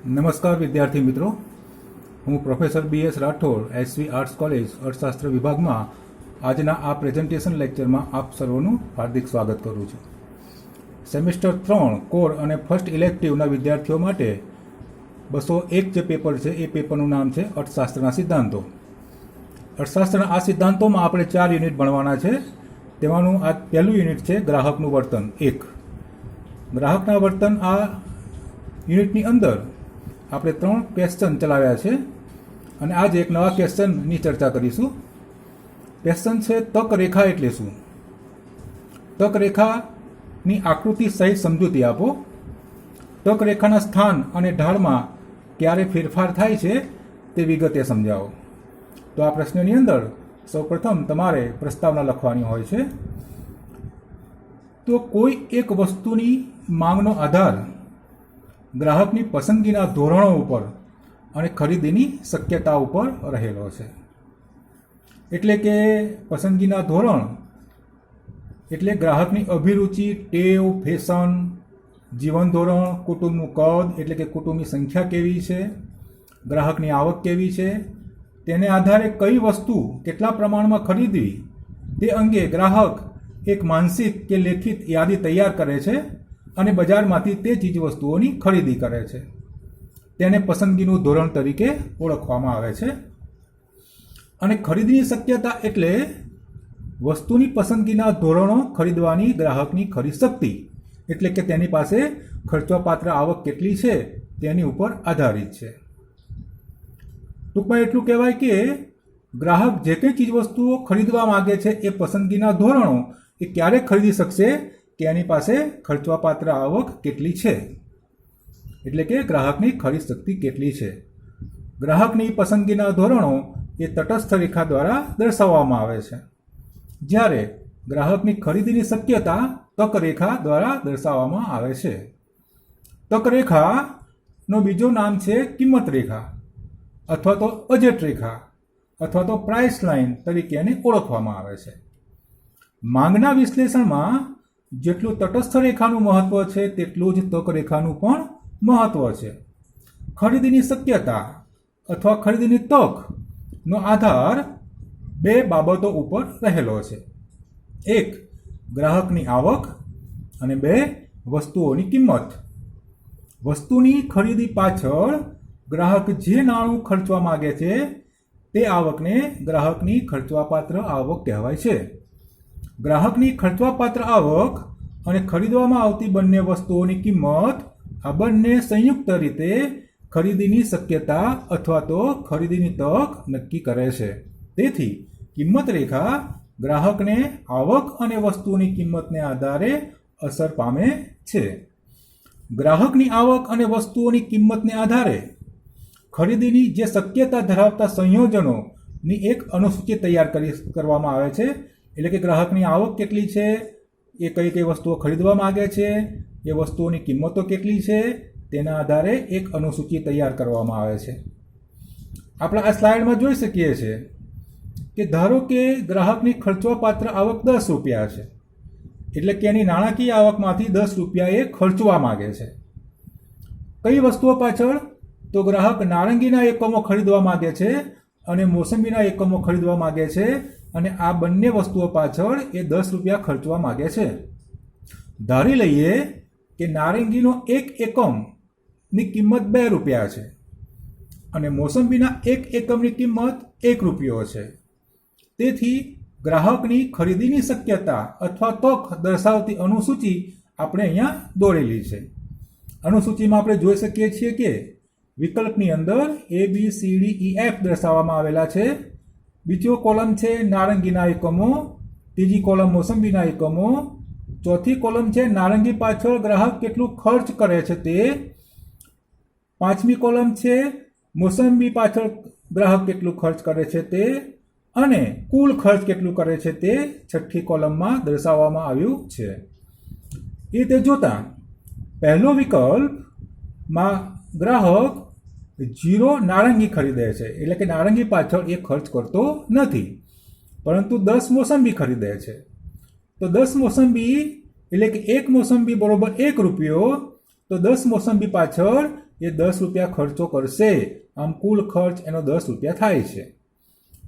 નમસ્કાર વિદ્યાર્થી મિત્રો, હું professor BS Rathod, SV arts college અર્થશાસ્ત્ર વિભાગમાં આજના આ પ્રેઝન્ટેશન લેક્ચરમાં આપ સર્વનું હાર્દિક સ્વાગત કરું છું. સેમિસ્ટર 3 કોર અને ફર્સ્ટ ઇલેક્ટિવના વિદ્યાર્થીઓ માટે 201 જે પેપર છે એ પેપરનું નામ છે અર્થશાસ્ત્રના સિદ્ધાંતો. અર્થશાસ્ત્રના આ સિદ્ધાંતોમાં આપણે 4 યુનિટ ભણવાના છે. તેમાંનું આ પહેલું યુનિટ છે ગ્રાહકનું વર્તન 1. ગ્રાહકના વર્તન આ યુનિટની અંદર આપણે 3 ક્વેશ્ચન ચલાવ્યા છે અને આજે એક નવા ક્વેશ્ચનની ચર્ચા કરીશું. ક્વેશ્ચન છે તક રેખા એટલે શું? તક રેખાની આકૃતિ સહિત સમજૂતી આપો. તક રેખાના સ્થાન અને ઢાળમાં ક્યારે ફેરફાર થાય છે તે વિગતે સમજાવો. તો આ પ્રશ્નની અંદર સૌપ્રથમ તમારે પ્રસ્તાવના લખવાની હોય છે. તો કોઈ એક વસ્તુની માંગનો આધાર ગ્રાહકની પસંદગીના ધોરણો ઉપર અને ખરીદીની શક્યતા ઉપર રહેલો છે. એટલે કે પસંદગીના ધોરણ એટલે ગ્રાહકની અભિરુચિ, ટેવ, ફેશન, જીવન ધોરણ, કુટુંબનું કદ એટલે કે કુટુંબની સંખ્યા કેવી છે, ગ્રાહકની આવક કેવી છે, તેને આધારે કઈ વસ્તુ કેટલા પ્રમાણમાં ખરીદવી તે અંગે ગ્રાહક એક માનસિક કે લેખિત યાદી તૈયાર કરે છે અને બજારમાંથી તે ચીજ વસ્તુઓની ખરીદી કરે છે. તેને પસંદગીનું ધોરણ તરીકે ઓળખવામાં આવે છે. અને ખરીદીની શક્યતા એટલે વસ્તુની પસંદગીના ધોરણો ખરીદવાની ગ્રાહકની ખરી શક્તિ એટલે કે તેની પાસે ખર્ચવાપાત્ર આવક કેટલી છે તેની ઉપર આધારિત છે. ટૂંકમાં એટલું કહેવાય કે ગ્રાહક જે કંઈ ચીજ વસ્તુઓ ખરીદવા માગે છે એ પસંદગીના ધોરણો એ ક્યારે ખરીદી શકશે કે એની પાસે ખર્ચવાપાત્ર આવક કેટલી છે, એટલે કે ગ્રાહકની ખરીદ શક્તિ કેટલી છે. ગ્રાહકની પસંદગીના ધોરણો એ તટસ્થ રેખા દ્વારા દર્શાવવામાં આવે છે, જ્યારે ગ્રાહકની ખરીદીની શક્યતા તક રેખા દ્વારા દર્શાવવામાં આવે છે. તક રેખાનો બીજો નામ છે કિંમત રેખા અથવા તો બજેટ રેખા અથવા તો પ્રાઇસ લાઇન તરીકે એને ઓળખવામાં આવે છે. માંગના વિશ્લેષણમાં જેટલું તટસ્થ રેખાનું મહત્વ છે તેટલું જ તક રેખાનું પણ મહત્વ છે. ખરીદીની શક્યતા અથવા ખરીદીની તકનો આધાર 2 બાબતો ઉપર રહેલો છે. 1 ગ્રાહકની આવક અને 2 વસ્તુઓની કિંમત. વસ્તુની ખરીદી પાછળ ગ્રાહક જે નાણું ખર્ચવા માગે છે તે આવકને ગ્રાહકની ખર્ચવાપાત્ર આવક કહેવાય છે. ગ્રાહકની ખર્ચવાપાત્ર આવક અને ખરીદવામાં આવતી બંને વસ્તુઓની કિંમત આ બંને સંયુક્ત રીતે ખરીદીની શક્યતા અથવા તો ખરીદીની તક નક્કી કરે છે. તેથી કિંમત રેખા ગ્રાહકને આવક અને વસ્તુની કિંમતને આધારે અસર પામે છે. ગ્રાહકની આવક અને વસ્તુઓની કિંમતને આધારે ખરીદીની જે શક્યતા ધરાવતા સંયોજનોની એક અનુસૂચિ તૈયાર કરવામાં આવે છે. એટલે કે ગ્રાહકની આવક કેટલી છે, એ કઈ કઈ વસ્તુઓ ખરીદવા માગે છે, એ વસ્તુઓની કિંમતો કેટલી છે, તેના આધારે એક અનુસૂચિ તૈયાર કરવામાં આવે છે. આપણે આ સ્લાઇડમાં જોઈ શકીએ છીએ કે ધારો કે ગ્રાહકની ખર્ચવાપાત્ર આવક 10 રૂપિયા છે, એટલે કે એની નાણાકીય આવકમાંથી 10 રૂપિયા એ ખર્ચવા માગે છે. કઈ વસ્તુઓ પાછળ? તો ગ્રાહક નારંગીના એકમો ખરીદવા માગે છે અને મોસંબીના એકમો ખરીદવા માગે છે અને આ બંને વસ્તુઓ પાછળ એ 10 રૂપિયા ખર્ચવા માગે છે. ધારી લઈએ કે નારંગીનો 1 એકમની કિંમત 2 રૂપિયા છે અને મોસંબીના 1 એકમની કિંમત 1 રૂપિયો છે. તેથી ગ્રાહકની ખરીદીની શક્યતા અથવા તક દર્શાવતી અનુસૂચિ આપણે અહીંયા દોરેલી છે. અનુસૂચિમાં આપણે જોઈ શકીએ છીએ કે વિકલ્પની અંદર ABCDEF દર્શાવવામાં આવેલા છે. બીજો કોલમ છે નારંગીના એકમો, ત્રીજી કોલમ મોસંબીના એકમો, ચોથી કોલમ છે નારંગી પાછળ ગ્રાહક કેટલું ખર્ચ કરે છે તે, પાંચમી કોલમ છે મોસંબી પાછળ ગ્રાહક કેટલું ખર્ચ કરે છે તે અને કુલ ખર્ચ કેટલું કરે છે તે છઠ્ઠી કોલમમાં દર્શાવવામાં આવ્યું છે. એ રીતે જોતા પહેલો વિકલ્પમાં ગ્રાહક 0 નારંગી ખરીદે છે, એટલે કે નારંગી પાછળ એ ખર્ચ કરતો નથી, પરંતુ 10 મોસંબી ખરીદે છે. તો 10 મોસંબી એટલે કે 1 મોસંબી બરોબર 1 રૂપિયો, તો 10 મોસંબી પાછળ એ 10 રૂપિયા ખર્ચો કરશે, આમ કુલ ખર્ચ એનો 10 રૂપિયા થાય છે.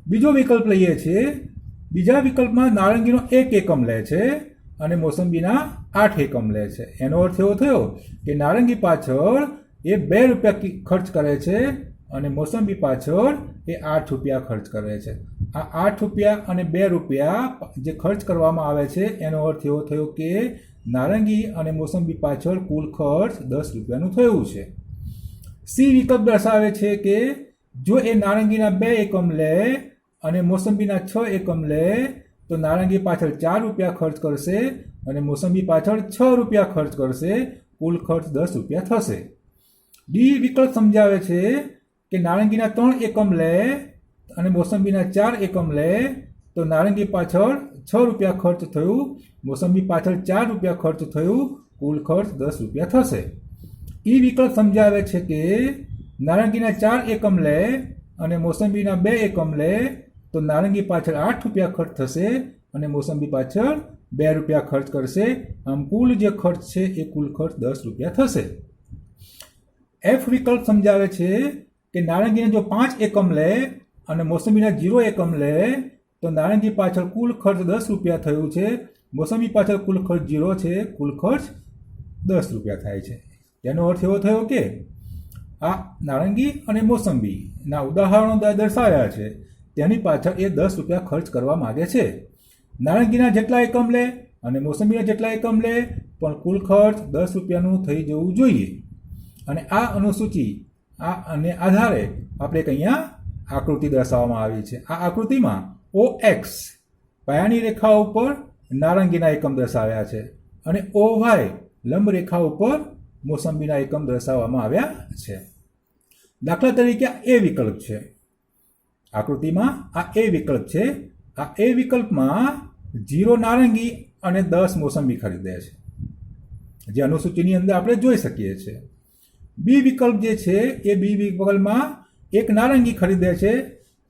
બીજો વિકલ્પ લઈએ છીએ. બીજા વિકલ્પમાં નારંગીનો 1 એકમ લે છે અને મોસંબીના 8 એકમ લે છે. એનો અર્થ એવો થયો કે નારંગી પાછળ એ 2 રૂપિયા ખર્ચ કરે છે અને મોસંબી પાછળ એ 8 રૂપિયા ખર્ચ કરે છે. આ 8 રૂપિયા અને 2 રૂપિયા જે ખર્ચ કરવામાં આવે છે એનો અર્થ એવો થયો કે નારંગી અને મોસંબી પાછળ કુલ ખર્ચ 10 રૂપિયાનું થયું છે. સી વિકલ્પ દર્શાવે છે કે જો એ નારંગીના 2 એકમ લે અને મોસંબીના 6 એકમ લે તો નારંગી પાછળ 4 રૂપિયા ખર્ચ કરશે અને મોસંબી પાછળ 6 રૂપિયા ખર્ચ કરશે, કુલ ખર્ચ 10 રૂપિયા થશે. ડી વિકલ્પ સમજાવે છે કે નારંગીના 3 એકમ લે અને મોસંબીના 4 એકમ લે તો નારંગી પાછળ 6 રૂપિયા ખર્ચ થયું, મોસંબી પાછળ 4 રૂપિયા ખર્ચ થયું, કુલ ખર્ચ 10 રૂપિયા થશે. ઈ વિકલ્પ સમજાવે છે કે નારંગીના 4 એકમ લે અને મોસંબીના 2 એકમ લે તો નારંગી પાછળ 8 રૂપિયા ખર્ચ થશે અને મોસંબી પાછળ 2 રૂપિયા ખર્ચ કરશે, આમ કુલ જે ખર્ચ છે એ કુલ ખર્ચ 10 રૂપિયા થશે. એફ વિકલ્પ સમજાવે છે કે નારંગીને જો 5 એકમ લે અને મોસંબીના 0 એકમ લે તો નારંગી પાછળ કુલ ખર્ચ 10 રૂપિયા થયું છે, મોસંબી પાછળ કુલ ખર્ચ 0 છે, કુલ ખર્ચ 10 રૂપિયા થાય છે. તેનો અર્થ એવો થયો કે આ નારંગી અને મોસંબીના ઉદાહરણો દર્શાવ્યા છે તેની પાછળ એ 10 રૂપિયા ખર્ચ કરવા માગે છે. નારંગીના જેટલા એકમ લે અને મોસંબીના જેટલા એકમ લે પણ કુલ ખર્ચ 10 રૂપિયાનું થઈ જવું જોઈએ. અને આ અનુસૂચિ અને આધારે આપણે અહીંયા આકૃતિ દર્શાવવામાં આવી છે. આ આકૃતિમાં OX પાયાની રેખા ઉપર નારંગીના એકમ દર્શાવ્યા છે અને OY લંબ રેખા ઉપર મોસંબીના એકમ દર્શાવવામાં આવ્યા છે. દાખલા તરીકે એ વિકલ્પ છે. આકૃતિમાં આ એ વિકલ્પ છે. આ એ વિકલ્પમાં 0 નારંગી અને 10 મોસંબી ખરીદે છે, જે અનુસૂચિની અંદર આપણે જોઈ શકીએ છીએ. બી વિકલ્પ જે છે એ બી વિકલ્પમાં 1 નારંગી ખરીદે છે.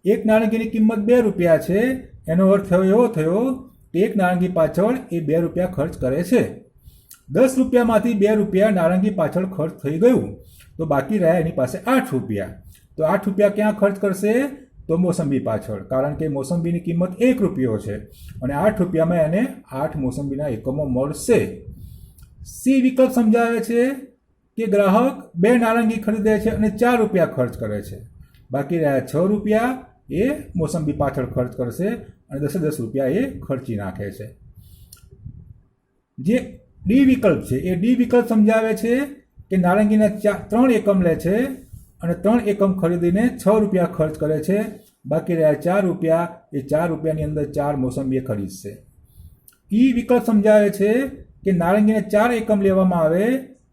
1 નારંગીની કિંમત 2 રૂપિયા છે. એનો અર્થ એવો થયો કે 1 નારંગી પાછળ એ 2 રૂપિયા ખર્ચ કરે છે. 10 રૂપિયામાંથી 2 રૂપિયા નારંગી પાછળ ખર્ચ થઈ ગયું તો બાકી રહ્યા એની પાસે 8 રૂપિયા. તો 8 રૂપિયા ક્યાં ખર્ચ કરશે? તો મોસંબી પાછળ, કારણ કે મોસંબીની કિંમત 1 રૂપિયો છે અને 8 રૂપિયામાં એને 8 મોસંબીના એકમો મળશે. સી વિકલ્પ સમજાવે છે કે ગ્રાહક 2 નારંગી ખરીદે છે અને 4 રૂપિયા ખર્ચ કરે છે, બાકી રહ્યા 6 રૂપિયા એ મોસંબી પાછળ ખર્ચ કરશે અને 10 રૂપિયા એ ખર્ચી નાખે છે. જે ડી વિકલ્પ છે એ ડી વિકલ્પ સમજાવે છે કે નારંગીના 3 એકમ લે છે અને 3 એકમ ખરીદીને 6 રૂપિયા ખર્ચ કરે છે, બાકી રહ્યા 4 રૂપિયા એ 4 રૂપિયાની અંદર 4 મોસંબી ખરીદશે. ઈ વિકલ્પ સમજાવે છે કે નારંગીને 4 એકમ લેવામાં આવે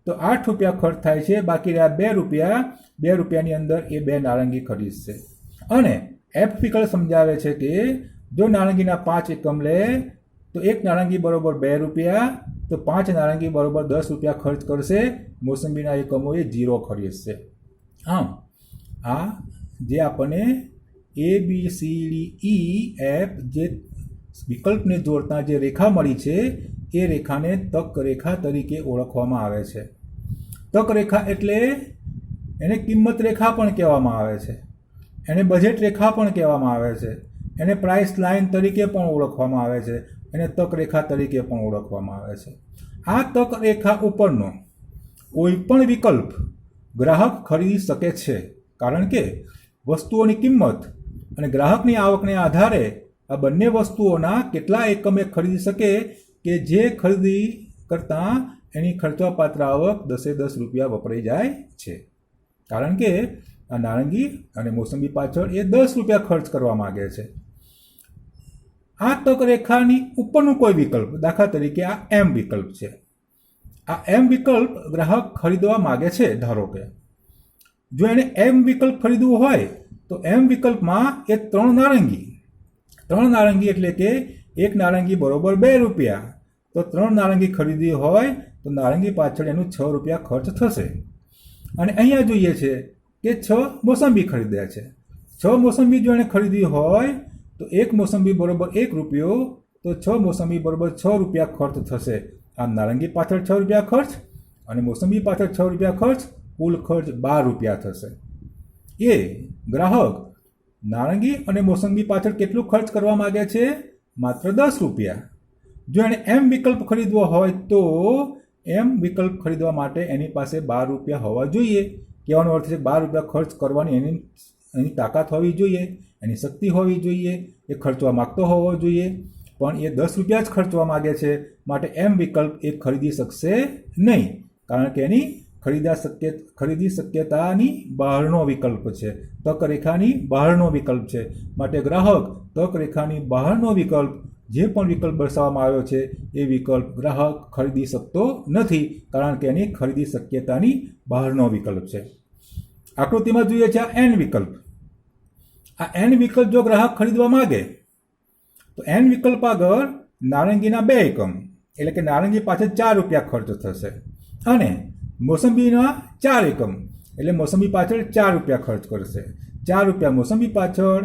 તો 8 રૂપિયા ખર્ચ થાય છે, બાકી રહ્યા 2 રૂપિયા, 2 રૂપિયાની અંદર એ 2 નારંગી ખરીદશે. અને એફ વિકલ્પ સમજાવે છે કે જો નારંગીના 5 એકમ લે તો 1 નારંગી બરોબર 2 રૂપિયા, તો 5 નારંગી બરોબર 10 રૂપિયા ખર્ચ કરશે, મોસંબીના એકમો એ 0 ખરીદશે. આમ આ જે આપણને ABCDEF જે વિકલ્પને જોડતા જે રેખા મળી છે એ રેખાને તક રેખા તરીકે ઓળખવામાં આવે છે. તક રેખા એટલે એને કિંમત રેખા પણ કહેવામાં આવે છે, એને બજેટ રેખા પણ કહેવામાં આવે છે, એને પ્રાઇસ લાઇન તરીકે પણ ઓળખવામાં આવે છે, એને તક રેખા તરીકે પણ ઓળખવામાં આવે છે. આ તક રેખા ઉપરનો કોઈ પણ વિકલ્પ ગ્રાહક ખરીદી શકે છે, કારણ કે વસ્તુઓની કિંમત અને ગ્રાહકની આવકને આધારે આ બંને વસ્તુઓના કેટલા એકમે ખરીદી શકે કે જે ખરીદી કરતાં એની ખર્ચવાપાત્ર આવક 10 રૂપિયા વપરાઈ જાય છે, કારણ કે આ નારંગી અને મોસંબી પાછળ એ 10 રૂપિયા ખર્ચ કરવા માગે છે. આ તક રેખાની ઉપરનું કોઈ વિકલ્પ, દાખલા તરીકે આ એમ વિકલ્પ છે. આ એમ વિકલ્પ ગ્રાહક ખરીદવા માગે છે. ધારો કે જો એને એમ વિકલ્પ ખરીદવું હોય તો એમ વિકલ્પમાં એ 3 નારંગી એટલે કે 1 નારંગી બરોબર 2 રૂપિયા, તો 3 નારંગી ખરીદી હોય તો નારંગી પાછળ એનું 6 રૂપિયા ખર્ચ થશે. અને અહીંયા જોઈએ છે કે 6 મોસંબી ખરીદ્યા છે. 6 મોસંબી જો એને ખરીદી હોય તો 1 મોસંબી બરોબર 1 રૂપિયો, તો 6 મોસંબી બરોબર 6 રૂપિયા ખર્ચ થશે. આમ નારંગી પાછળ 6 રૂપિયા ખર્ચ અને મોસંબી પાછળ 6 રૂપિયા ખર્ચ કુલ ખર્ચ 12 રૂપિયા થશે. એ ગ્રાહક નારંગી અને મોસંબી પાછળ કેટલું ખર્ચ કરવા માગે છે? માત્ર 10 રૂપિયા. જો એણે એમ વિકલ્પ ખરીદવો હોય તો એમ વિકલ્પ ખરીદવા માટે એની પાસે 12 રૂપિયા હોવા જોઈએ. કહેવાનો અર્થ છે 12 રૂપિયા ખર્ચ કરવાની એની તાકાત હોવી જોઈએ, એની શક્તિ હોવી જોઈએ, એ ખર્ચવા માગતો હોવો જોઈએ. પણ એ 10 રૂપિયા જ ખર્ચવા માગે છે, માટે એમ વિકલ્પ એ ખરીદી શકશે નહીં, કારણ કે એની ખરીદી શક્યતાની બહારનો વિકલ્પ છે, તક રેખાની બહારનો વિકલ્પ છે. માટે ગ્રાહક તક રેખાની બહારનો વિકલ્પ, જે પણ વિકલ્પ દર્શાવવામાં આવ્યો છે એ વિકલ્પ ગ્રાહક ખરીદી શકતો નથી, કારણ કે એની ખરીદી શક્યતાની બહારનો વિકલ્પ છે. આકૃતિમાં જોઈએ છે આ એન વિકલ્પ. આ એન વિકલ્પ જો ગ્રાહક ખરીદવા માંગે તો એન વિકલ્પ આગળ નારંગીના 2 એકમ એટલે કે નારંગી પાછળ 4 રૂપિયા ખર્ચ થશે, અને મોસંબીના 4 એકમ એટલે મોસંબી પાછળ 4 રૂપિયા ખર્ચ કરશે. 4 રૂપિયા મોસંબી પાછળ,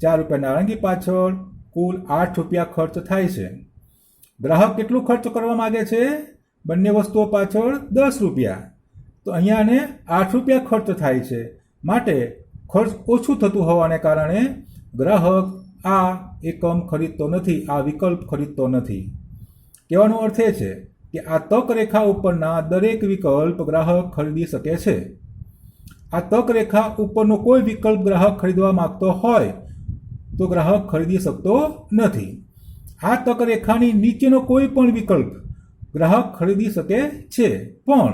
4 રૂપિયા નારંગી પાછળ, કુલ 8 રૂપિયા ખર્ચ થાય છે. ગ્રાહક કેટલું ખર્ચ કરવા માગે છે? બંને વસ્તુઓ પાછળ 10 રૂપિયા. તો અહીંયા એને 8 રૂપિયા ખર્ચ થાય છે, માટે ખર્ચ ઓછું થતું હોવાને કારણે ગ્રાહક આ એકમ ખરીદતો નથી, આ વિકલ્પ ખરીદતો નથી. કહેવાનો અર્થ એ છે કે આ તક રેખા ઉપરના દરેક વિકલ્પ ગ્રાહક ખરીદી શકે છે. આ તક રેખા ઉપરનો કોઈ વિકલ્પ ગ્રાહક ખરીદવા માંગતો હોય તો ગ્રાહક ખરીદી શકતો નથી. આ તક રેખાની નીચેનો કોઈ પણ વિકલ્પ ગ્રાહક ખરીદી શકે છે, પણ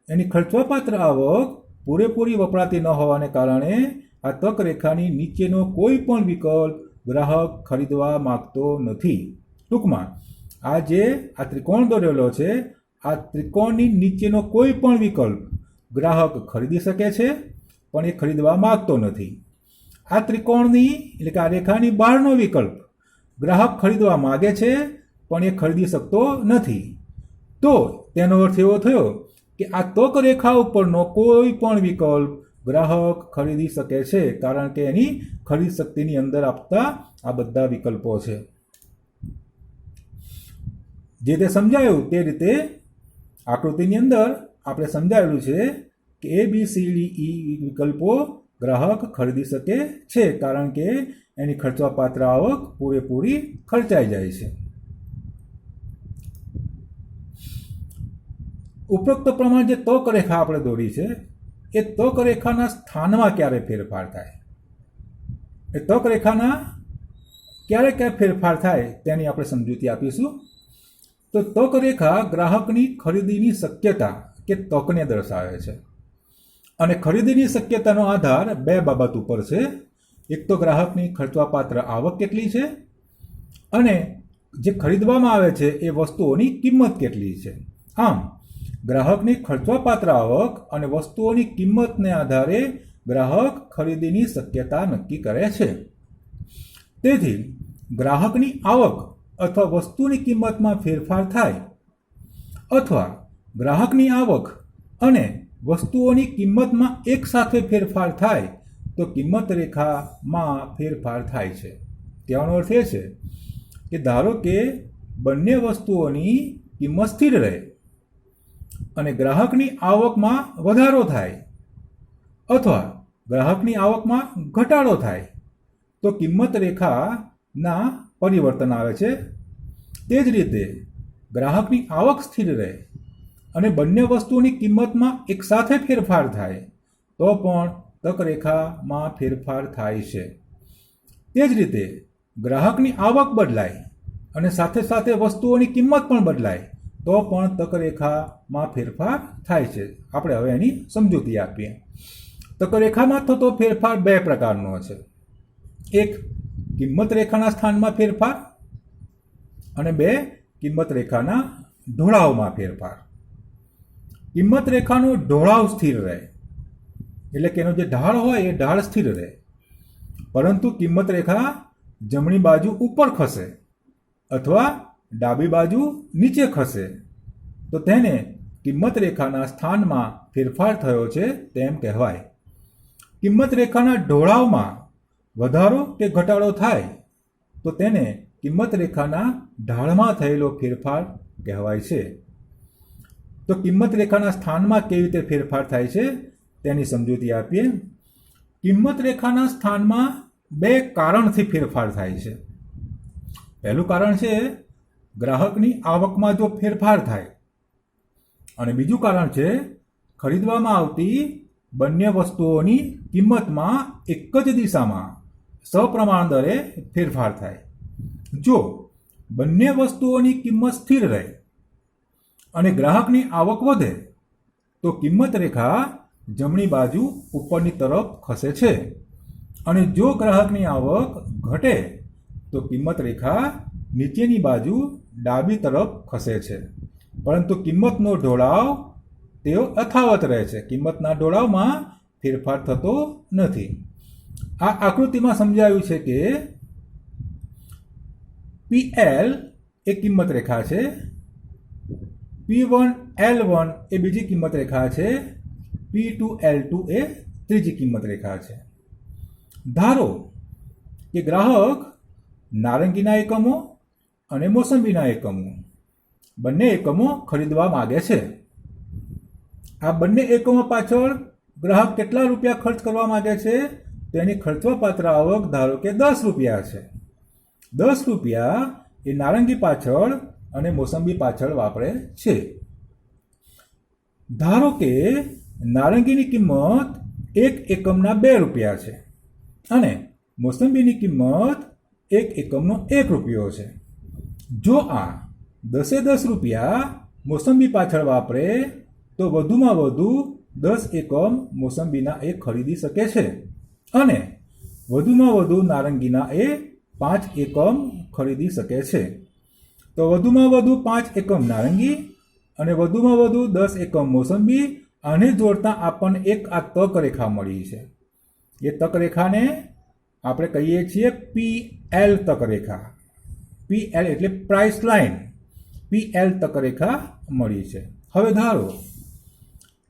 એની ખર્ચવાપાત્ર આવક પૂરેપૂરી વપરાતી ન હોવાને કારણે આ તક રેખાની નીચેનો કોઈ પણ વિકલ્પ ગ્રાહક ખરીદવા માંગતો નથી. ટૂંકમાં આ જે આ ત્રિકોણ દોરેલો છે, આ ત્રિકોણની નીચેનો કોઈ પણ વિકલ્પ ગ્રાહક ખરીદી શકે છે, પણ એ ખરીદવા માંગતો નથી. આ ત્રિકોણની એટલે કે આ રેખાની બહારનો વિકલ્પ ગ્રાહક ખરીદવા માગે છે, પણ એ ખરીદી શકતો નથી. તો તેનો અર્થ એવો થયો કે આ તક રેખા ઉપરનો કોઈ પણ વિકલ્પ ગ્રાહક ખરીદી શકે છે, કારણ કે એની ખરીદ શક્તિની અંદર આપતા આ બધા વિકલ્પો છે. જે તે સમજાયું તે રીતે આકૃતિની અંદર આપણે સમજાવેલું છે કે ABCDE વિકલ્પો ગ્રાહક ખરીદી શકે છે, કારણ કે એની ખર્ચવાપાત્ર આવક પૂરેપૂરી ખર્ચાઈ જાય છે. ઉપરોક્ત પ્રમાણે જે તક રેખા આપણે દોરી છે એ તક રેખાના સ્થાનમાં ક્યારે ફેરફાર થાય, એ તક રેખાના ક્યારે ફેરફાર થાય તેની આપણે સમજૂતી આપીશું. તો તક રેખા ગ્રાહકની ખરીદીની શક્યતા કે તકને દર્શાવે છે, અને ખરીદીની શક્યતાનો આધાર 2 બાબત ઉપર છે. એક તો ગ્રાહકની ખર્ચવાપાત્ર આવક કેટલી છે, અને જે ખરીદવામાં આવે છે એ વસ્તુઓની કિંમત કેટલી છે. આમ ગ્રાહકની ખર્ચવાપાત્ર આવક અને વસ્તુઓની કિંમતને આધારે ગ્રાહક ખરીદીની શક્યતા નક્કી કરે છે. તેથી ગ્રાહકની આવક અથવા વસ્તુની કિંમતમાં ફેરફાર થાય, અથવા ગ્રાહકની આવક અને વસ્તુઓની કિંમતમાં એકસાથે ફેરફાર થાય તો કિંમત રેખામાં ફેરફાર થાય છે. કહેવાનો અર્થ એ છે કે ધારો કે બંને વસ્તુઓની કિંમત સ્થિર રહે અને ગ્રાહકની આવકમાં વધારો થાય અથવા ગ્રાહકની આવકમાં ઘટાડો થાય તો કિંમત રેખાના પરિવર્તન આવે છે. તે જ રીતે ગ્રાહકની આવક સ્થિર રહે અને બંને વસ્તુઓની કિંમતમાં એકસાથે ફેરફાર થાય તો પણ તક રેખામાં ફેરફાર થાય છે. તે જ રીતે ગ્રાહકની આવક બદલાય અને સાથે સાથે વસ્તુઓની કિંમત પણ બદલાય તો પણ તક રેખામાં ફેરફાર થાય છે. આપણે હવે એની સમજૂતી આપીએ. તક રેખામાં થતો ફેરફાર 2 પ્રકારનો છે. એક કિંમત રેખાના સ્થાનમાં ફેરફાર, અને 2 કિંમત રેખાના ઢોળાવમાં ફેરફાર. કિંમત રેખાનો ઢોળાવ સ્થિર રહે એટલે કે એનો જે ઢાળ હોય એ ઢાળ સ્થિર રહે, પરંતુ કિંમત રેખા જમણી બાજુ ઉપર ખસે અથવા ડાબી બાજુ નીચે ખસે તો તેને કિંમત રેખાના સ્થાનમાં ફેરફાર થયો છે તેમ કહેવાય. કિંમત રેખાના ઢોળાવમાં વધારો કે ઘટાડો થાય તો તેને કિંમત રેખાના ઢાળમાં થયેલો ફેરફાર કહેવાય છે. તો કિંમત રેખાના સ્થાનમાં કેવી રીતે ફેરફાર થાય છે તેની સમજૂતી આપીએ. કિંમત રેખાના સ્થાનમાં બે કારણથી ફેરફાર થાય છે. પહેલું કારણ છે ગ્રાહકની આવકમાં જો ફેરફાર થાય, અને બીજું કારણ છે ખરીદવામાં આવતી બંને વસ્તુઓની કિંમતમાં એક જ દિશામાં સપ્રમાણ દરે ફેરફાર થાય. જો બંને વસ્તુઓની કિંમત સ્થિર રહે અને ગ્રાહકની આવક વધે તો કિંમત રેખા જમણી બાજુ ઉપરની તરફ ખસે છે, અને જો ગ્રાહકની આવક ઘટે તો કિંમત રેખા નીચેની બાજુ ડાબી તરફ ખસે છે. પરંતુ કિંમતનો ઢોળાવ તેઓ યથાવત રહે છે. કિંમતના ઢોળાવમાં ફેરફાર થતો નથી. આ આકૃતિમાં સમજાવ્યું છે કે PL એ કિંમત રેખા છે, P1 L1 એ બીજી કિંમત રેખા છે, P2 L2 એ ત્રીજી કિંમત રેખા છે. ધારો કે ગ્રાહક નારંગીના એકમો અને મોસંબીના એકમો બંને એકમો ખરીદવા માંગે છે. આ બંને એકમો પાછળ ગ્રાહક કેટલા રૂપિયા ખર્ચ કરવા માંગે છે? તેની ખર્ચવા પાત્ર આવક ધારો કે 10 રૂપિયા છે. 10 રૂપિયા એ નારંગી પાછળ અને મોસંબી પાછળ વાપરે છે. ધારો કે નારંગીની કિંમત એક એકમના 2 રૂપિયા છે અને મોસંબીની કિંમત એક એકમનો 1 રૂપિયો છે. જો આ 10 રૂપિયા મોસંબી પાછળ વાપરે તો વધુમાં વધુ 10 એકમ મોસંબીના એ ખરીદી શકે છે, અને વધુમાં વધુ નારંગીના એ 5 એકમ ખરીદી શકે છે. તો વધુમાં વધુ 5 એકમ નારંગી અને વધુમાં વધુ 10 એકમ મોસંબી, આને જોડતા આપણને એક આ તક રેખા મળી છે. એ તક રેખાને આપણે કહીએ છીએ PL તક રેખા. PL એટલે પ્રાઇસ લાઇન. PL તક રેખા મળી છે. હવે ધારો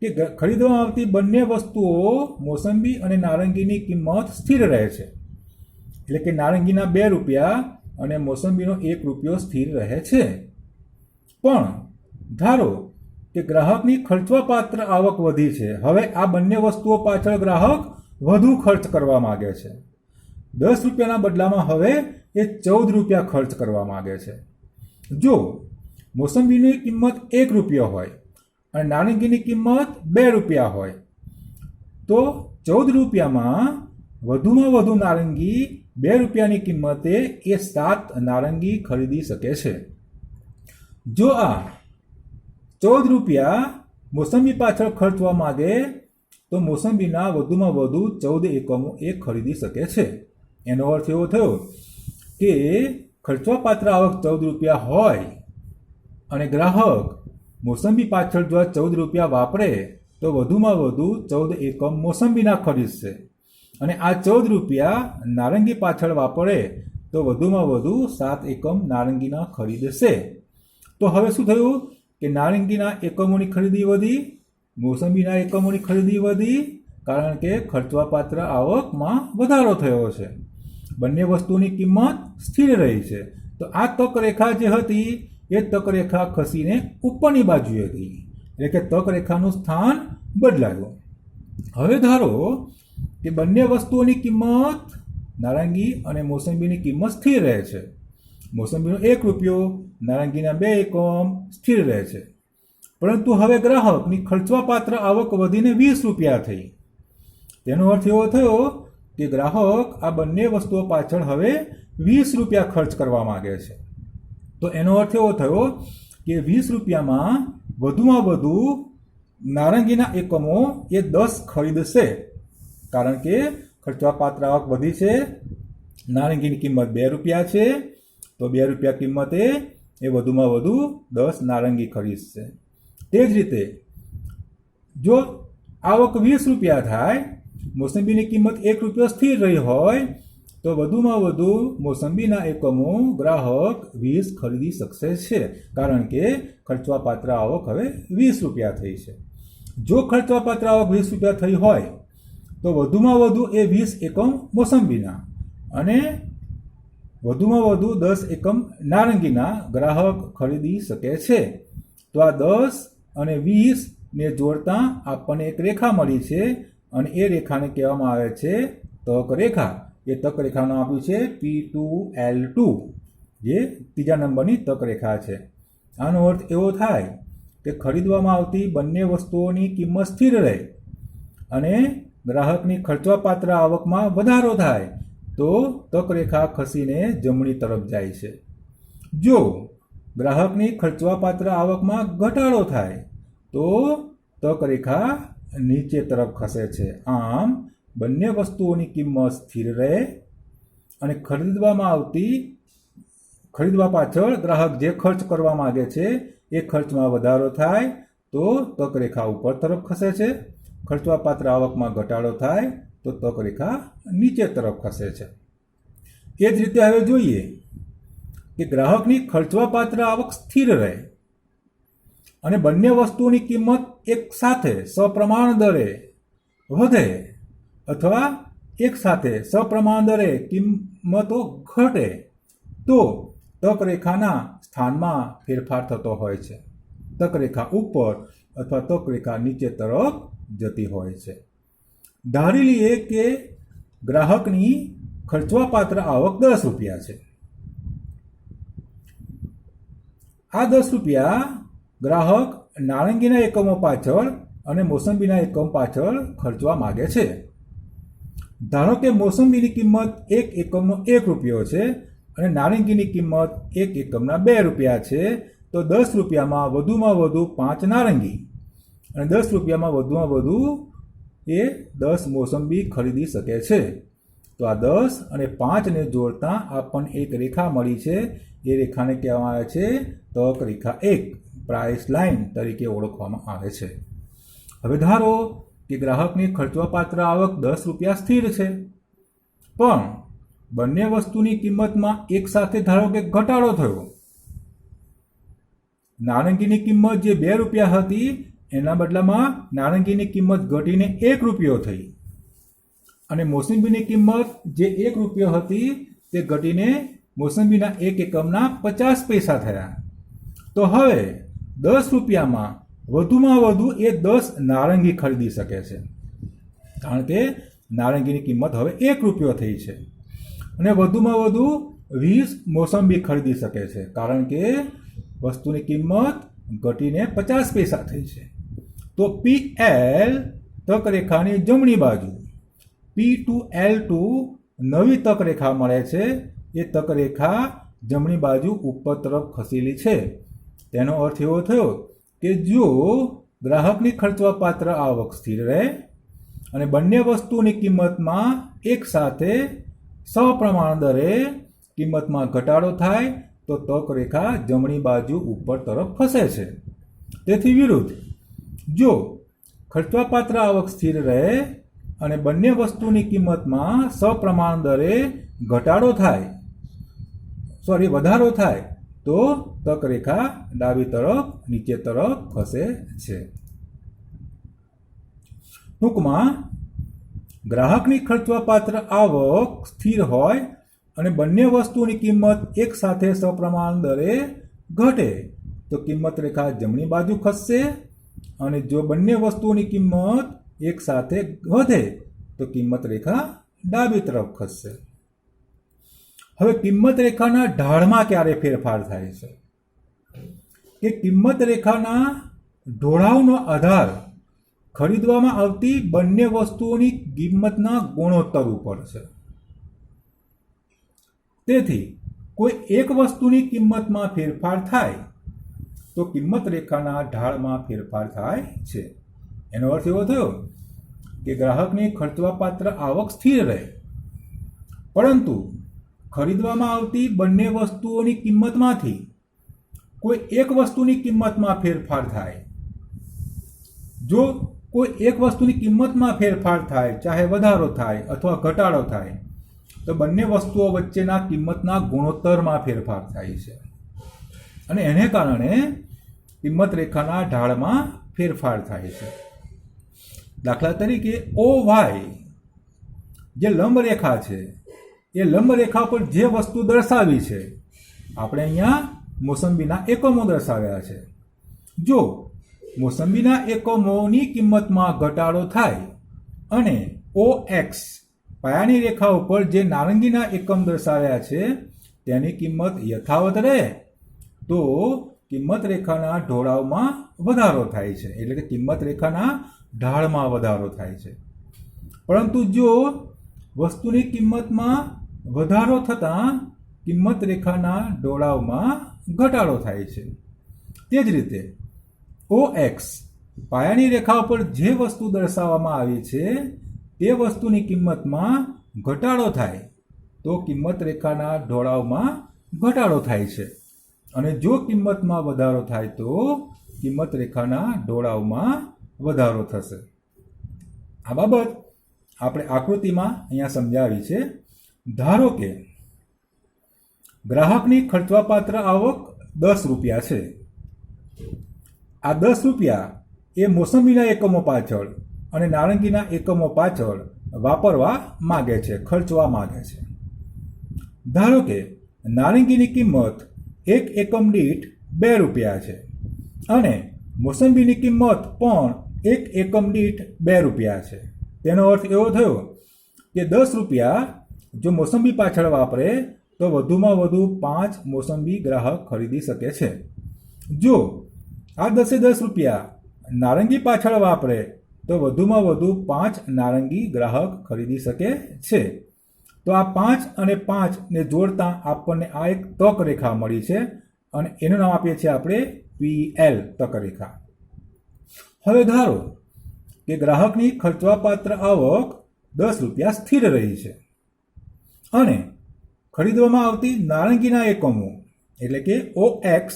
કે ખરીદવામાં આવતી બંને વસ્તુઓ મોસંબી અને નારંગીની કિંમત સ્થિર રહે છે. એટલે કે નારંગીના 2 રૂપિયા અને મોસંબીનો 1 રૂપિયો સ્થિર રહે છે. પણ ધારો કે ગ્રાહકની ખર્ચવાપાત્ર આવક વધી છે. હવે આ બંને વસ્તુઓ પાછળ ગ્રાહક વધુ ખર્ચ કરવા માંગે છે. 10 રૂપિયાના બદલામાં હવે એ 14 રૂપિયા ખર્ચ કરવા માંગે છે. જો મોસંબીની કિંમત 1 રૂપિયો હોય અને નારંગીની કિંમત 2 રૂપિયા હોય તો 14 રૂપિયામાં વધુમાં વધુ નારંગી 2 રૂપિયાની કિંમતે એ 7 નારંગી ખરીદી શકે છે. જો આ 14 રૂપિયા મોસંબી પાછળ ખર્ચવા માંગે તો મોસંબીના વધુમાં વધુ 14 એકમો એ ખરીદી શકે છે. એનો અર્થ એવો થયો કે ખર્ચવા પાત્ર આવક 14 રૂપિયા હોય અને ગ્રાહક મોસંબી પાછળ જો 14 રૂપિયા વાપરે તો વધુમાં વધુ 14 એકમ મોસંબીના ખરીદશે, અને આ 14 રૂપિયા નારંગી પાછળ વાપરે તો વધુમાં વધુ 7 એકમ નારંગીના ખરીદશે. તો હવે શું થયું કે નારંગીના એકમોની ખરીદી વધી, મોસંબીના એકમોની ખરીદી વધી, કારણ કે ખર્ચવાપાત્ર આવકમાં વધારો થયો છે. બંને વસ્તુની કિંમત સ્થિર રહી છે. તો આ તક રેખા જે હતી એ તક રેખા ખસીને ઉપરની બાજુએ ગઈ, એટલે કે તક રેખાનું સ્થાન બદલાયું. હવે ધારો કે બંને વસ્તુઓની કિંમત નારંગી અને મોસંબીની કિંમત સ્થિર રહે છે. મોસંબીનો 1 રૂપિયો, નારંગીના 2 એકમ સ્થિર રહે છે. પરંતુ હવે ગ્રાહકની ખર્ચવાપાત્ર આવક વધીને 20 રૂપિયા થઈ. તેનો અર્થ એવો થયો કે ગ્રાહક આ બંને વસ્તુઓ પાછળ હવે 20 રૂપિયા ખર્ચ કરવા માંગે છે. તો એનો અર્થ એવો થયો કે 20 રૂપિયામાં વધુમાં વધુ નારંગીના એકમો એ 10 ખરીદશે, કારણ કે ખર્ચવાપાત્ર આવક વધી છે. નારંગીની કિંમત 2 રૂપિયા છે, તો 2 રૂપિયા કિંમતે એ વધુમાં વધુ 10 નારંગી ખરીદશે. તે જ રીતે જો આવક 20 રૂપિયા થાય, મોસંબીની કિંમત 1 રૂપિયો સ્થિર રહી હોય તો વધુમાં વધુ મોસંબીના એકમો ગ્રાહક 20 ખરીદી શકશે છે, કારણ કે ખર્ચવાપાત્ર આવક હવે 20 રૂપિયા થઈ છે. જો ખર્ચવાપાત્ર આવક 20 રૂપિયા થઈ હોય તો વધુમાં વધુ એ 20 એકમ મોસંબીના અને વધુમાં વધુ 10 એકમ નારંગીના ગ્રાહક ખરીદી શકે છે. તો આ 10 અને 20 ને જોડતા આપણને એક રેખા મળી છે અને એ રેખાને કહેવામાં આવે છે તક રેખા. એ તક રેખાનું આપ્યું છે P2L2, જે ત્રીજા નંબરની તક રેખા છે. આનો અર્થ એવો થાય કે ખરીદવામાં આવતી બંને વસ્તુઓની કિંમત સ્થિર રહે અને ગ્રાહકની ખર્ચવાપાત્ર આવકમાં વધારો થાય તો તક રેખા ખસીને જમણી તરફ જાય છે. જો ગ્રાહકની ખર્ચવાપાત્ર આવકમાં ઘટાડો થાય તો તક રેખા નીચે તરફ ખસે છે. આમ બંને વસ્તુઓની કિંમત સ્થિર રહે અને ખરીદવા પાછળ ગ્રાહક જે ખર્ચ કરવા માંગે છે એ ખર્ચમાં વધારો થાય તો તક રેખા ઉપર તરફ ખસે છે. ખર્ચવાપાત્ર આવકમાં ઘટાડો થાય તો તક રેખા નીચે તરફ ખસે છે. એ જ રીતે હવે જોઈએ કે ગ્રાહકની ખર્ચવાપાત્ર આવક સ્થિર રહે અને બંને વસ્તુઓની કિંમત એક સાથે સપ્રમાણ દરે વધે અથવા એક સાથે સપ્રમાણ દરે કિંમતો ઘટે તો તક રેખાના સ્થાનમાં ફેરફાર થતો હોય છે. તક રેખા ઉપર અથવા તક રેખા નીચે તરફ જતી હોય છે. ધારી લઈએ કે ગ્રાહકની ખર્ચવાપાત્ર આવક 10 રૂપિયા છે. આ 10 રૂપિયા ગ્રાહક નારંગીના એકમો પાછળ અને મોસંબીના એકમ પાછળ ખર્ચવા માગે છે. ધારો કે મોસંબીની કિંમત એક એકમનો 1 રૂપિયો છે અને નારંગીની કિંમત એક એકમના 2 રૂપિયા છે. તો 10 રૂપિયામાં વધુ 5 નારંગી અને 10 રૂપિયામાં વધુ એ 10 મોસંબી ખરીદી શકે છે. તો આ 10 અને 5 ને જોડતા આપણને એક રેખા મળી છે. એ રેખાને કહેવામાં આવે છે તક રેખા 1, પ્રાઇસ લાઇન તરીકે ઓળખવામાં આવે છે. હવે ધારો કે ગ્રાહકની ખર્ચવાપાત્ર આવક 10 રૂપિયા સ્થિર છે, પણ બંને વસ્તુની કિંમતમાં એક સાથે ધારો કે ઘટાડો થયો. નારંગીની કિંમત જે 2 રૂપિયા હતી એના બદલામાં નારંગીની કિંમત ઘટીને 1 રૂપિયો થઈ અને મોસંબીની કિંમત જે 1 રૂપિયો હતી તે ઘટીને મોસંબીના એક એકમના 50 પૈસા થયા. તો હવે 10 રૂપિયામાં વધુ એ 10 નારંગી ખરીદી શકે છે, કારણ કે નારંગીની કિંમત હવે 1 રૂપિયો થઈ છે. અને વધુમાં વધુ 20 મોસંબી ખરીદી શકે છે, કારણ કે વસ્તુની કિંમત ઘટીને 50 પૈસા થઈ છે. તો PL તક રેખાની જમણી બાજુ, P2L2 નવી તક રેખા મળે છે. એ તક રેખા જમણી બાજુ ઉપર તરફ ખસેલી છે. તેનો અર્થ એવો થયો કે જો ગ્રાહકની ખર્ચવાપાત્ર આવક સ્થિર રહે અને બંને વસ્તુની કિંમતમાં એક સાથે સપ્રમાણ દરે કિંમતમાં ઘટાડો થાય તો તક રેખા જમણી બાજુ ઉપર તરફ ખસે છે. તેથી વિરુદ્ધ, જો ખર્ચવાપાત્ર આવક સ્થિર રહે અને બંને વસ્તુની કિંમતમાં સપ્રમાણ દરે વધારો થાય તો તક રેખા ડાબી તરફ નીચે તરફ ખસે છે. ટૂંકમાં ગ્રાહકની ખર્ચવાપાત્ર આવક સ્થિર હોય અને બંને વસ્તુની કિંમત એક સાથે સપ્રમાણ દરે ઘટે તો કિંમત રેખા જમણી બાજુ ખસશે અને જો બંને વસ્તુઓની કિંમત એક સાથે વધે તો કિંમત રેખા ડાબી તરફ ખસશે. હવે કિંમત રેખાના ઢાળમાં ક્યારે ફેરફાર થાય છે કે કિંમત રેખાના ઢોળાવનો આધાર ખરીદવામાં આવતી બંને વસ્તુઓની કિંમતના ગુણોત્તર ઉપર છે. તેથી કોઈ એક વસ્તુની કિંમતમાં ફેરફાર થાય તો કિંમત રેખાના ઢાળમાં ફેરફાર થાય છે. એનો અર્થ એવો થયો કે ગ્રાહકની ખર્ચવાપાત્ર આવક સ્થિર રહે, પરંતુ ખરીદવામાં આવતી બંને વસ્તુઓની કિંમતમાંથી કોઈ એક વસ્તુની કિંમતમાં ફેરફાર થાય. જો કોઈ એક વસ્તુની કિંમતમાં ફેરફાર થાય, ચાહે વધારો થાય અથવા ઘટાડો થાય, તો બંને વસ્તુઓ વચ્ચેના કિંમતના ગુણોત્તરમાં ફેરફાર થાય છે અને એને કારણે કિંમત રેખાના ઢાળમાં ફેરફાર થાય છે. દાખલા તરીકે OY જે લંબ રેખા છે, એ લંબ રેખા પર જે વસ્તુ દર્શાવી છે, આપણે અહીંયા મોસંબીના એકમો દર્શાવ્યા છે. જો મોસંબીના એકમોની કિંમતમાં ઘટાડો થાય અને OX પાયાની રેખા ઉપર જે નારંગીના એકમ દર્શાવ્યા છે તેની કિંમત યથાવત રહે તો કિંમત રેખાના ઢોળાવમાં વધારો થાય છે, એટલે કે કિંમત રેખાના ઢાળમાં વધારો થાય છે. પરંતુ જો વસ્તુની કિંમતમાં વધારો થતાં કિંમત રેખાના ઢોળાવમાં ઘટાડો થાય છે. તે જ રીતે OX પાયાની રેખા ઉપર જે વસ્તુ દર્શાવવામાં આવી છે તે વસ્તુની કિંમતમાં ઘટાડો થાય તો કિંમત રેખાના ઢોળાવમાં ઘટાડો થાય છે, અને જો કિંમતમાં વધારો થાય તો કિંમત રેખાના ઢોળાવમાં વધારો થશે. આ બાબત આપણે આકૃતિમાં અહીંયા સમજાવી છે. ધારો કે ગ્રાહકની ખર્ચવાપાત્ર આવક 10 રૂપિયા છે. આ 10 રૂપિયા એ મોસંબીના એકમો પાછળ અને નારંગીના એકમો પાછળ વાપરવા માગે છે, ખર્ચવા માગે છે. ધારો કે નારંગીની કિંમત 1 એકમ દીઠ 2 રૂપિયા છે અને મોસંબીની કિંમત પણ 1 એકમ દીઠ 2 રૂપિયા છે. તેનો અર્થ એવો થયો કે 10 રૂપિયા જો મોસંબી પાછળ વાપરે તો વધુમાં વધુ 5 મોસંબી ગ્રાહક ખરીદી શકે છે. જો આ 10 રૂપિયા નારંગી પાછળ વાપરે તો વધુમાં વધુ 5 નારંગી ગ્રાહક ખરીદી શકે છે. તો આ 5 અને 5 ને જોડતા આપણને આ એક તક રેખા મળી છે અને એનું નામ આપીએ છીએ આપણે PL તક રેખા. હવે ધારો કે ગ્રાહકની ખર્ચવાપાત્ર આવક 10 રૂપિયા સ્થિર રહી છે અને ખરીદવામાં આવતી નારંગીના એકમો એટલે કે OX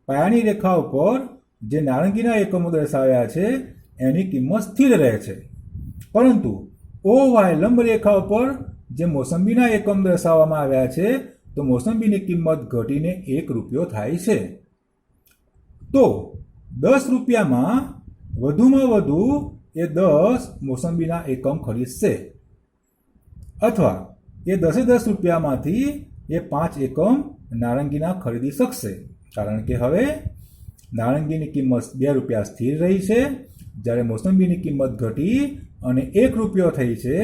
પાયાની રેખા ઉપર જે નારંગીના એકમો દર્શાવ્યા છે એની કિંમત સ્થિર રહે છે, પરંતુ OY લંબ રેખા ઉપર જે મોસંબીના એકમ દર્શાવવામાં આવ્યા છે તો મોસંબીની કિંમત ઘટીને 1 રૂપિયો થાય છે. તો 10 રૂપિયામાં વધુમાં વધુ એ 10 મોસંબીના એકમ ખરીદશે, અથવા એ 10 રૂપિયામાંથી એ 5 એકમ નારંગીના ખરીદી શકશે, કારણ કે હવે નારંગીની કિંમત 2 રૂપિયા સ્થિર રહી છે, જ્યારે મોસંબીની કિંમત ઘટી અને 1 રૂપિયો થઈ છે,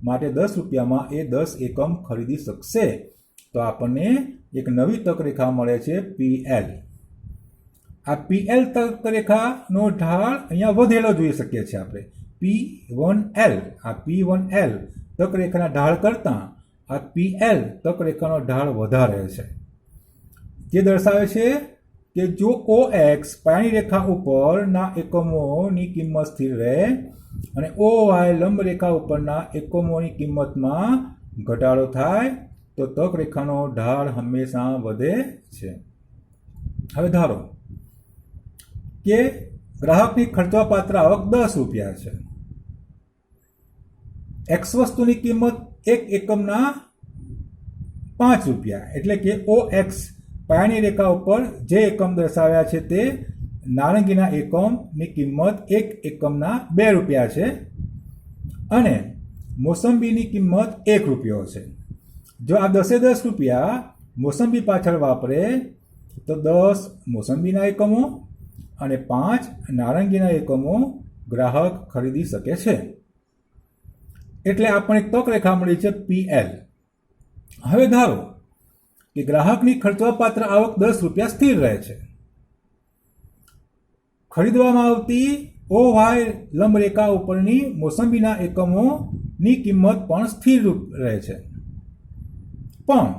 માટે 10 રૂપિયામાં એ 10 એકમ ખરીદી શકશે. તો આપણને એક નવી તક રેખા મળે છે PL. આ PL તક રેખાનો ઢાળ અહીંયા વધેલો જોઈ શકીએ છીએ આપણે. P1L, આ P1L તક રેખાના ઢાળ કરતાં આ PL તક રેખાનો ઢાળ વધારે છે, જે દર્શાવે છે કે જો OX પાયાની રેખા ઉપરના એકમોની કિંમત સ્થિર રહે અને OY લંબ રેખા ઉપરના એકમોની કિંમતમાં ઘટાડો થાય તો તક રેખાનો ઢાળ હંમેશા વધે છે. હવે ધારો કે ગ્રાહકની ખર્ચવાપાત્ર આવક 10 રૂપિયા છે. X વસ્તુની કિંમત 1 એકમના 5 રૂપિયા, એટલે કે OX પાયાની રેખા ઉપર જે એકમ દર્શાવ્યા છે તે નારંગીના એકમની કિંમત 1 એકમના 2 રૂપિયા છે અને મોસંબીની કિંમત 1 રૂપિયો છે. જો આ 10 રૂપિયા મોસંબી પાછળ વાપરે તો 10 મોસંબીના એકમો અને 5 નારંગીના એકમો ગ્રાહક ખરીદી શકે છે. એટલે આપણને તક રેખા મળી છે PL. હવે ધારો કે ગ્રાહકની ખર્ચવાપાત્ર આવક 10 રૂપિયા સ્થિર રહે છે. ખરીદવામાં આવતી OY લંબ રેખા ઉપરની મોસંબીના એકમોની કિંમત પણ સ્થિર રહે છે, પણ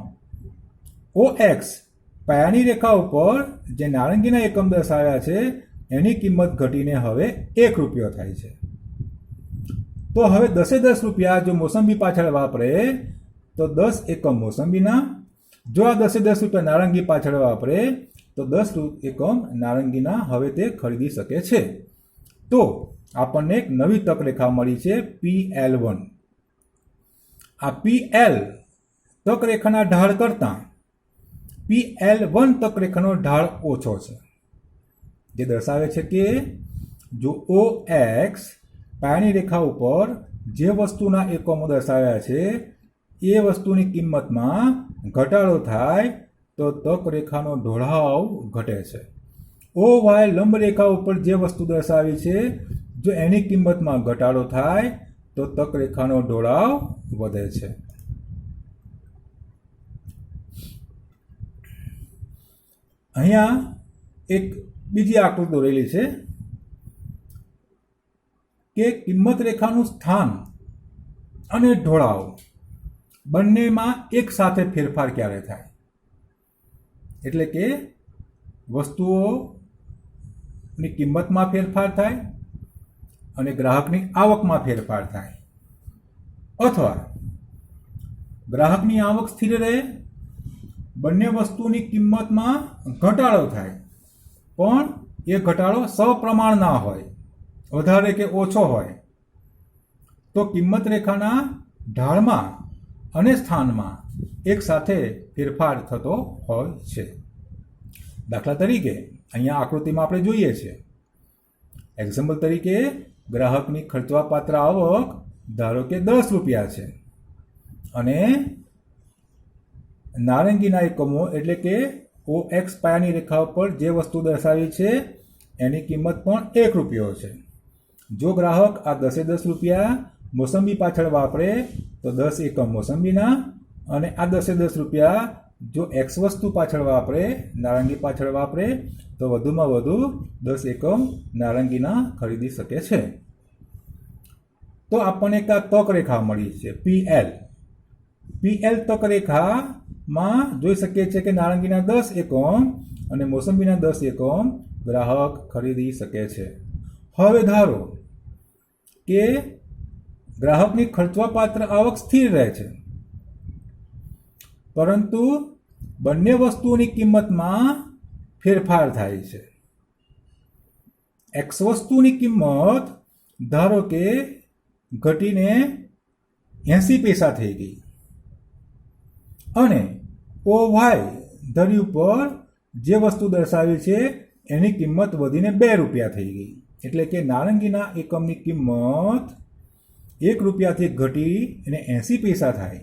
OX પાયાની રેખા ઉપર જે નારંગીના એકમ દર્શાવ્યા છે એની કિંમત ઘટીને હવે 1 રૂપિયો થાય છે. તો હવે 10 રૂપિયા જો મોસંબી પાછળ વાપરે તો 10 એકમ મોસંબીના, જો આ 10 રૂપિયા નારંગી પાછળ વાપરે તો 10 એકમ નારંગીના હવે તે ખરીદી શકે છે. તો આપણને એક નવી તક રેખા મળી છે PL1. આ PL તક રેખાના ઢાળ કરતાં PL1 તક રેખાનો ઢાળ ઓછો છે, જે દર્શાવે છે કે જો OX પાયાની રેખા ઉપર જે વસ્તુના એકમો દર્શાવ્યા છે એ વસ્તુની કિંમતમાં ઘટાડો થાય તો તક રેખાનો ઢોળાવ ઘટે છે. ઓ વાય લંબ રેખા ઉપર જે વસ્તુ દર્શાવી છે જો એની કિંમતમાં ઘટાડો થાય તો તક રેખાનો ઢોળાવ વધે છે. અહીંયા એક બીજી આકૃતિ દોરેલી છે કે કિંમત રેખાનું સ્થાન અને ઢોળાવ બંનેમાં એક સાથે ફેરફાર ક્યારે થાય, એટલે કે વસ્તુઓની કિંમતમાં ફેરફાર થાય અને ગ્રાહકની આવકમાં ફેરફાર થાય, અથવા ગ્રાહકની આવક સ્થિર રહે, બંને વસ્તુની કિંમતમાં ઘટાડો થાય પણ એ ઘટાડો સપ્રમાણ ના હોય, વધારે કે ઓછો હોય, તો કિંમત રેખાના ઢાળમાં અને સ્થાનમાં એક સાથે ફેરફાર થતો હોય છે. દાખલા તરીકે અહીંયા આકૃતિમાં આપણે જોઈએ છે, એક્ઝામ્પલ તરીકે ગ્રાહકની ખર્ચવાપાત્ર આવક ધારો કે 10 રૂપિયા છે અને નારંગીના એકમો એટલે કે OX પાયાની રેખા ઉપર જે વસ્તુ દર્શાવી છે એની કિંમત પણ 1 રૂપિયો છે. જો ગ્રાહક આ 10 રૂપિયા મોસંબી પાછળ વાપરે તો 10 એકમ મોસંબીના, અને આ 10 રૂપિયા જો X વસ્તુ પાછળ વાપરે, નારંગી પાછળ વાપરે, તો વધુમાં વધુ 10 એકમ નારંગીના ખરીદી શકે છે. તો આપણને એક તક રેખા મળી છે PL. PL તક રેખામાં જોઈ શકીએ છીએ કે નારંગીના 10 એકમ અને મોસંબીના 10 એકમ ગ્રાહક ખરીદી શકે છે. હવે ધારો કે ગ્રાહકની ખર્ચવાપાત્ર આવક સ્થિર રહે છે, પરંતુ બંને વસ્તુઓની કિંમતમાં ફેરફાર થાય છે. X વસ્તુની કિંમત ધારો કે ઘટીને 80 પૈસા થઈ ગઈ અને OY ધરી ઉપર જે વસ્તુ દર્શાવી છે એની કિંમત વધીને 2 રૂપિયા થઈ ગઈ, એટલે કે નારંગીના એકમની કિંમત 1 રૂપિયાથી ઘટી અને 80 પૈસા થાય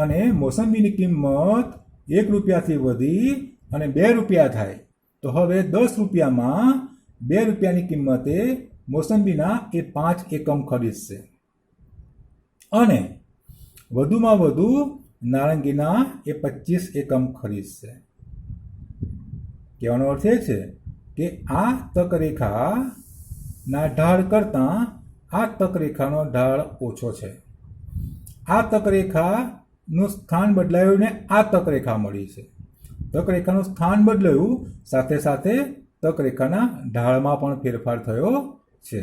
અને મોસંબીની કિંમત 1 રૂપિયાથી વધી અને 2 રૂપિયા થાય. તો હવે 10 રૂપિયામાં 2 રૂપિયાની કિંમતે મોસંબીના એ 5 એકમ ખરીદશે અને વધુમાં વધુ નારંગીના એ 25 એકમ ખરીદશે. કહેવાનો અર્થ એ છે કે આ તક રેખાના ઢાળ કરતાં આ તક રેખાનો ઢાળ ઓછો છે. આ તક રેખાનું સ્થાન બદલાયું ને આ તક રેખા મળી છે. તક રેખાનું સ્થાન બદલાયું, સાથે સાથે તક રેખાના ઢાળમાં પણ ફેરફાર થયો છે.